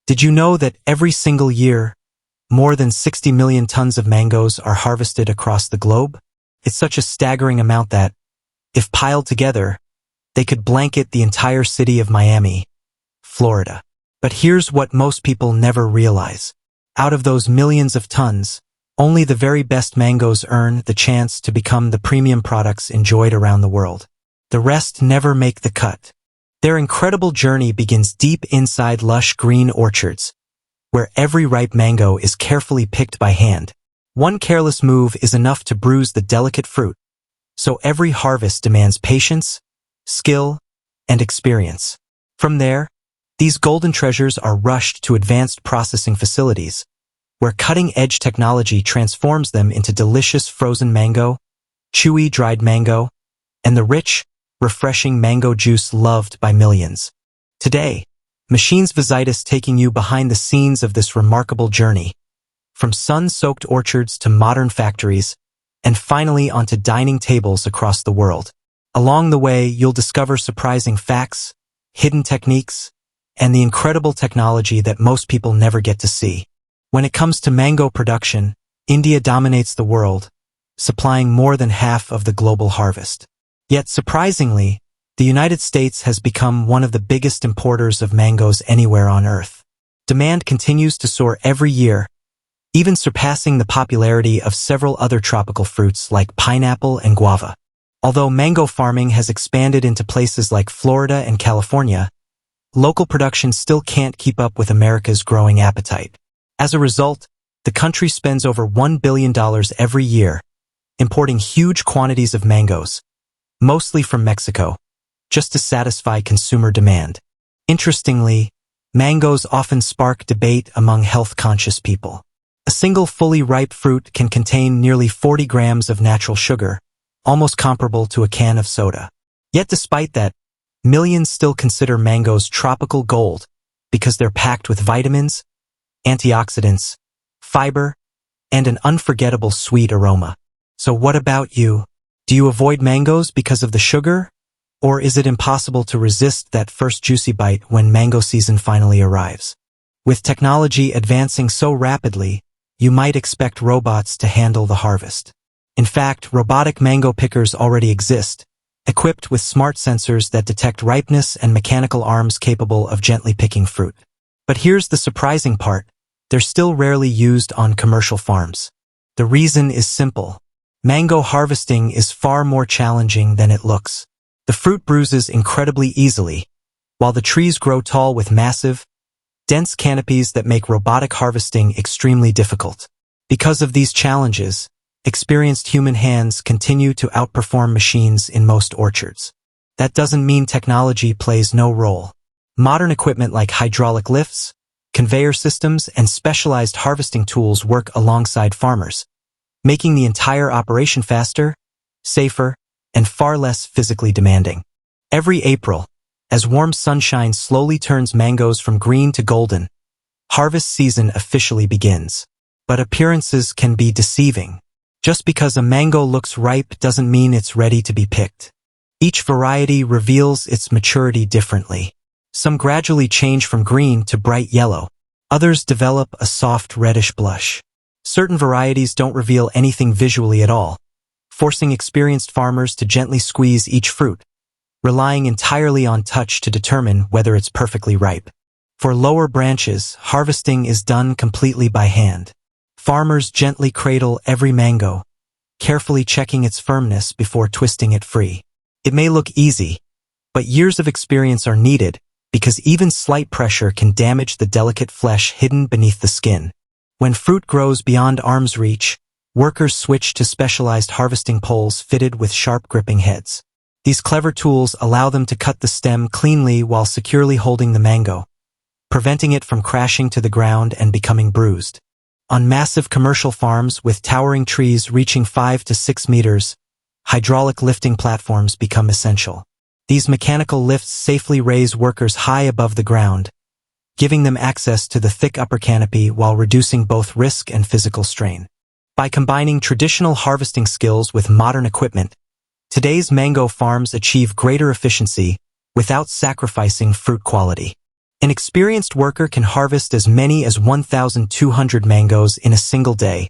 Did you know that every single year, more than 60 million tons of mangoes are harvested across the globe? It's such a staggering amount that, if piled together, they could blanket the entire city of Miami, Florida. But here's what most people never realize. Out of those millions of tons, only the very best mangoes earn the chance to become the premium products enjoyed around the world. The rest never make the cut. Their incredible journey begins deep inside lush green orchards, where every ripe mango is carefully picked by hand. One careless move is enough to bruise the delicate fruit, so every harvest demands patience, skill, and experience. From there, these golden treasures are rushed to advanced processing facilities, where cutting-edge technology transforms them into delicious frozen mango, chewy dried mango, and the rich, refreshing mango juice loved by millions. Today, Machines Visitis taking you behind the scenes of this remarkable journey, from sun-soaked orchards to modern factories, and finally onto dining tables across the world. Along the way, you'll discover surprising facts, hidden techniques, and the incredible technology that most people never get to see. When it comes to mango production, India dominates the world, supplying more than half of the global harvest. Yet surprisingly, the United States has become one of the biggest importers of mangoes anywhere on Earth. Demand continues to soar every year, even surpassing the popularity of several other tropical fruits like pineapple and guava. Although mango farming has expanded into places like Florida and California, local production still can't keep up with America's growing appetite. As a result, the country spends over $1 billion every year, importing huge quantities of mangoes, mostly from Mexico, just to satisfy consumer demand. Interestingly, mangoes often spark debate among health-conscious people. A single fully ripe fruit can contain nearly 40 grams of natural sugar, almost comparable to a can of soda. Yet despite that, millions still consider mangoes tropical gold because they're packed with vitamins, antioxidants, fiber, and an unforgettable sweet aroma. So what about you? Do you avoid mangoes because of the sugar? Or is it impossible to resist that first juicy bite when mango season finally arrives? With technology advancing so rapidly, you might expect robots to handle the harvest. In fact, robotic mango pickers already exist, equipped with smart sensors that detect ripeness and mechanical arms capable of gently picking fruit. But here's the surprising part. They're still rarely used on commercial farms. The reason is simple. Mango harvesting is far more challenging than it looks. The fruit bruises incredibly easily, while the trees grow tall with massive, dense canopies that make robotic harvesting extremely difficult. Because of these challenges, experienced human hands continue to outperform machines in most orchards. That doesn't mean technology plays no role. Modern equipment like hydraulic lifts, conveyor systems, and specialized harvesting tools work alongside farmers, making the entire operation faster, safer, and far less physically demanding. Every April, as warm sunshine slowly turns mangoes from green to golden, harvest season officially begins. But appearances can be deceiving. Just because a mango looks ripe doesn't mean it's ready to be picked. Each variety reveals its maturity differently. Some gradually change from green to bright yellow. Others develop a soft reddish blush. Certain varieties don't reveal anything visually at all, forcing experienced farmers to gently squeeze each fruit, relying entirely on touch to determine whether it's perfectly ripe. For lower branches, harvesting is done completely by hand. Farmers gently cradle every mango, carefully checking its firmness before twisting it free. It may look easy, but years of experience are needed because even slight pressure can damage the delicate flesh hidden beneath the skin. When fruit grows beyond arm's reach, workers switch to specialized harvesting poles fitted with sharp gripping heads. These clever tools allow them to cut the stem cleanly while securely holding the mango, preventing it from crashing to the ground and becoming bruised. On massive commercial farms with towering trees reaching 5 to 6 meters, hydraulic lifting platforms become essential. These mechanical lifts safely raise workers high above the ground, giving them access to the thick upper canopy while reducing both risk and physical strain. By combining traditional harvesting skills with modern equipment, today's mango farms achieve greater efficiency without sacrificing fruit quality. An experienced worker can harvest as many as 1,200 mangoes in a single day,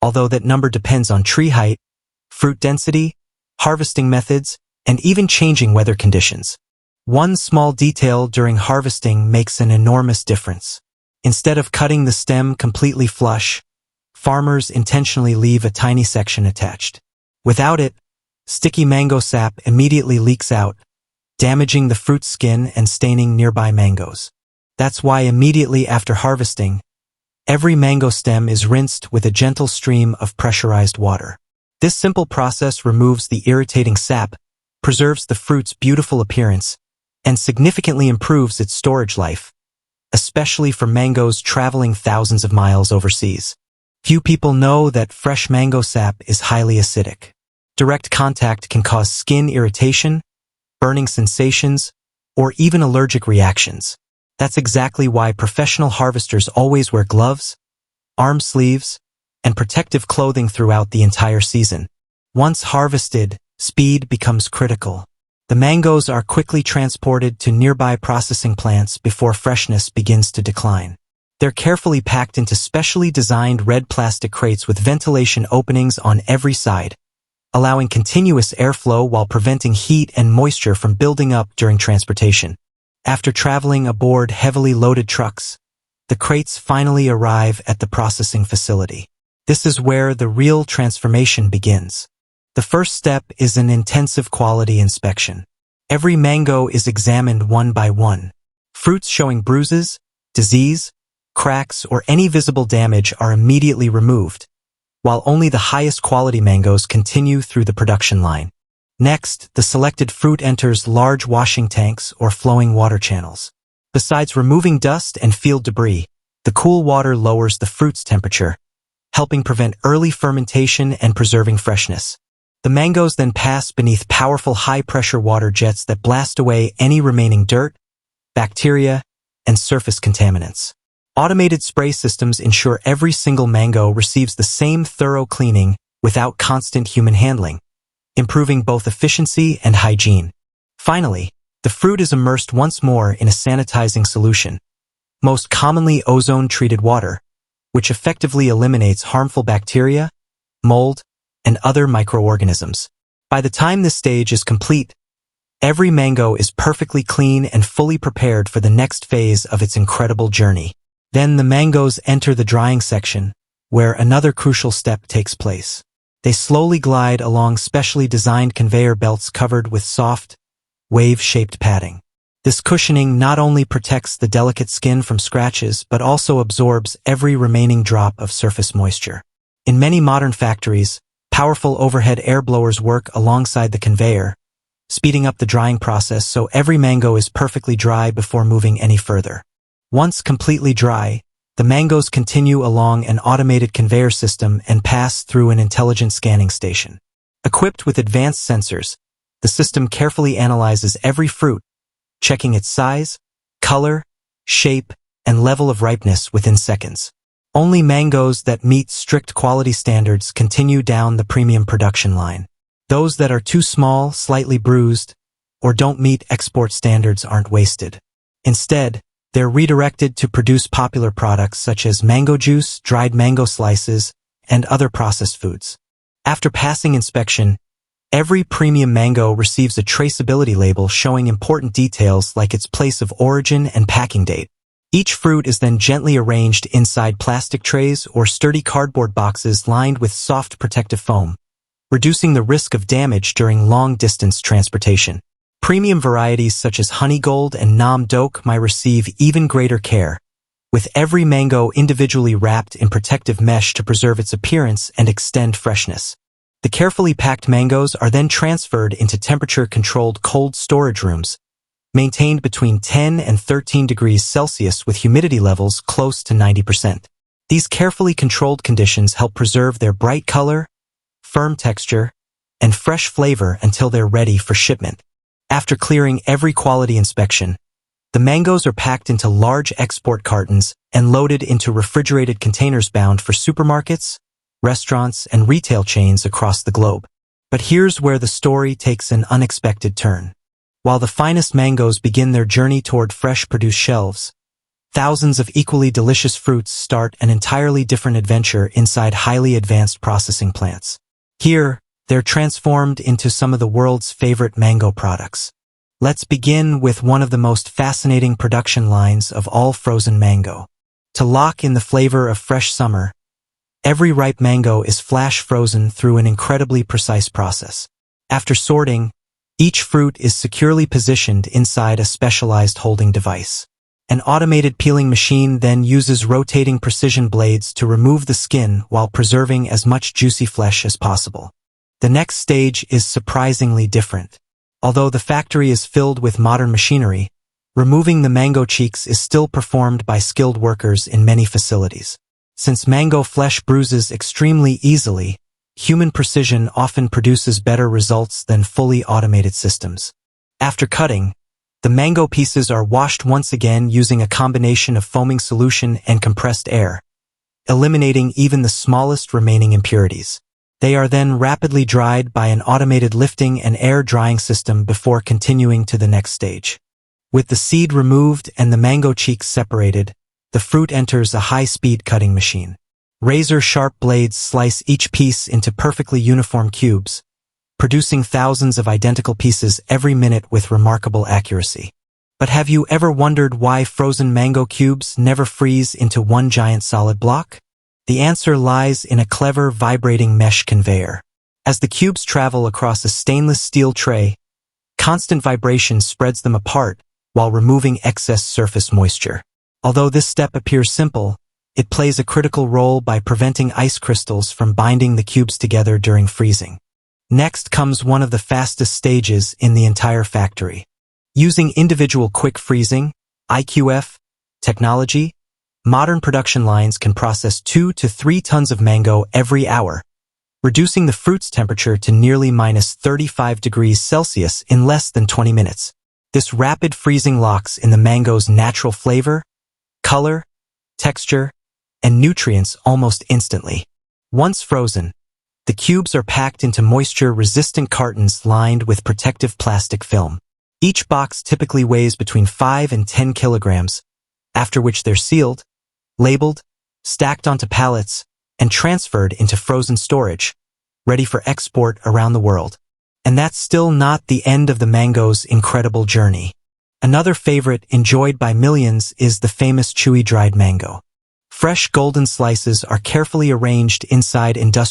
although that number depends on tree height, fruit density, harvesting methods, and even changing weather conditions. One small detail during harvesting makes an enormous difference. Instead of cutting the stem completely flush, farmers intentionally leave a tiny section attached. Without it, sticky mango sap immediately leaks out, damaging the fruit skin and staining nearby mangoes. That's why immediately after harvesting, every mango stem is rinsed with a gentle stream of pressurized water. This simple process removes the irritating sap, preserves the fruit's beautiful appearance, and significantly improves its storage life, especially for mangoes traveling thousands of miles overseas. Few people know that fresh mango sap is highly acidic. Direct contact can cause skin irritation, burning sensations, or even allergic reactions. That's exactly why professional harvesters always wear gloves, arm sleeves, and protective clothing throughout the entire season. Once harvested, speed becomes critical. The mangoes are quickly transported to nearby processing plants before freshness begins to decline. They're carefully packed into specially designed red plastic crates with ventilation openings on every side, allowing continuous airflow while preventing heat and moisture from building up during transportation. After traveling aboard heavily loaded trucks, the crates finally arrive at the processing facility. This is where the real transformation begins. The first step is an intensive quality inspection. Every mango is examined one by one. Fruits showing bruises, disease, cracks, or any visible damage are immediately removed, while only the highest quality mangoes continue through the production line. Next, the selected fruit enters large washing tanks or flowing water channels. Besides removing dust and field debris, the cool water lowers the fruit's temperature, helping prevent early fermentation and preserving freshness. The mangoes then pass beneath powerful high-pressure water jets that blast away any remaining dirt, bacteria, and surface contaminants. Automated spray systems ensure every single mango receives the same thorough cleaning without constant human handling, improving both efficiency and hygiene. Finally, the fruit is immersed once more in a sanitizing solution, most commonly ozone-treated water, which effectively eliminates harmful bacteria, mold, and other microorganisms. By the time this stage is complete, every mango is perfectly clean and fully prepared for the next phase of its incredible journey. Then the mangoes enter the drying section, where another crucial step takes place. They slowly glide along specially designed conveyor belts covered with soft, wave-shaped padding. This cushioning not only protects the delicate skin from scratches, but also absorbs every remaining drop of surface moisture. In many modern factories, powerful overhead air blowers work alongside the conveyor, speeding up the drying process so every mango is perfectly dry before moving any further. Once completely dry, the mangoes continue along an automated conveyor system and pass through an intelligent scanning station. Equipped with advanced sensors, the system carefully analyzes every fruit, checking its size, color, shape, and level of ripeness within seconds. Only mangoes that meet strict quality standards continue down the premium production line. Those that are too small, slightly bruised, or don't meet export standards aren't wasted. Instead, they're redirected to produce popular products such as mango juice, dried mango slices, and other processed foods. After passing inspection, every premium mango receives a traceability label showing important details like its place of origin and packing date. Each fruit is then gently arranged inside plastic trays or sturdy cardboard boxes lined with soft protective foam, reducing the risk of damage during long-distance transportation. Premium varieties such as Honeygold and Nam Doc might receive even greater care, with every mango individually wrapped in protective mesh to preserve its appearance and extend freshness. The carefully packed mangoes are then transferred into temperature-controlled cold storage rooms, maintained between 10 and 13 degrees Celsius with humidity levels close to 90%. These carefully controlled conditions help preserve their bright color, firm texture, and fresh flavor until they're ready for shipment. After clearing every quality inspection, the mangoes are packed into large export cartons and loaded into refrigerated containers bound for supermarkets, restaurants, and retail chains across the globe. But here's where the story takes an unexpected turn. While the finest mangoes begin their journey toward fresh produce shelves, thousands of equally delicious fruits start an entirely different adventure inside highly advanced processing plants. Here, they're transformed into some of the world's favorite mango products. Let's begin with one of the most fascinating production lines of all frozen mango. To lock in the flavor of fresh summer, every ripe mango is flash frozen through an incredibly precise process. After sorting, each fruit is securely positioned inside a specialized holding device. An automated peeling machine then uses rotating precision blades to remove the skin while preserving as much juicy flesh as possible. The next stage is surprisingly different. Although the factory is filled with modern machinery, removing the mango cheeks is still performed by skilled workers in many facilities. Since mango flesh bruises extremely easily, human precision often produces better results than fully automated systems. After cutting, the mango pieces are washed once again using a combination of foaming solution and compressed air, eliminating even the smallest remaining impurities. They are then rapidly dried by an automated lifting and air drying system before continuing to the next stage. With the seed removed and the mango cheeks separated, the fruit enters a high-speed cutting machine. Razor-sharp blades slice each piece into perfectly uniform cubes, producing thousands of identical pieces every minute with remarkable accuracy. But have you ever wondered why frozen mango cubes never freeze into one giant solid block? The answer lies in a clever vibrating mesh conveyor. As the cubes travel across a stainless steel tray, constant vibration spreads them apart while removing excess surface moisture. Although this step appears simple, it plays a critical role by preventing ice crystals from binding the cubes together during freezing. Next comes one of the fastest stages in the entire factory. Using individual quick freezing, IQF, technology, modern production lines can process 2 to 3 tons of mango every hour, reducing the fruit's temperature to nearly -35°C in less than 20 minutes. This rapid freezing locks in the mango's natural flavor, color, texture, and nutrients almost instantly. Once frozen, the cubes are packed into moisture-resistant cartons lined with protective plastic film. Each box typically weighs between 5 and 10 kilograms, after which they're sealed, labeled, stacked onto pallets, and transferred into frozen storage, ready for export around the world. And that's still not the end of the mango's incredible journey. Another favorite enjoyed by millions is the famous chewy dried mango. Fresh golden slices are carefully arranged inside industrial